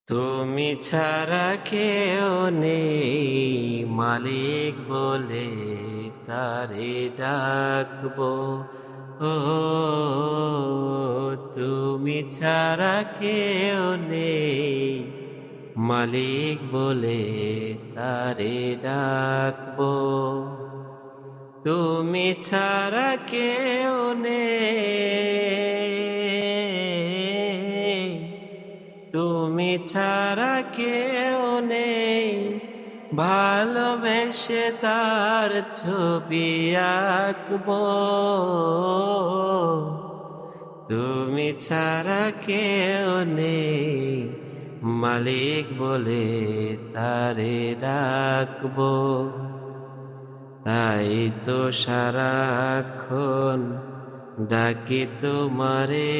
তুমি ছাড়া কেউ নেই, মালিক বলে তারে ডাকবো। ও তুমি ছাড়া কেউ নেই, মালিক বলে তারে ডাকবো। তুমি ছাড়া কেউ নেই, তুমি ছাড়া কেউ নেই, ভালোবেসে তার ছবি আঁকবো। তুমি ছাড়া কেউ নেই, মালিক বলে তারে ডাকবো। তাই তো সারাক্ষণ ডাকি তোমারে,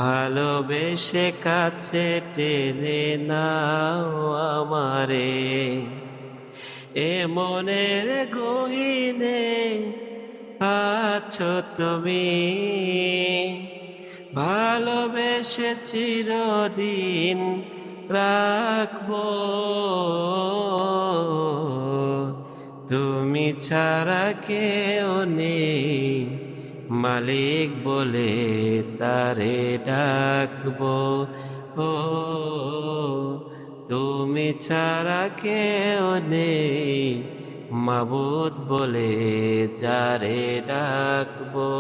ভালোবেসে কাছে টেনে নাও আমারে। এ মনের গহীনে আছো তুমি, ভালোবেসে চিরদিন রাখবো। তুমি ছাড়া কেউ নেই, মালিক বলে তারে ডাকবো। ও তুমি ছাড়া কেউ নেই, মাবুদ বলে যারে ডাকবো।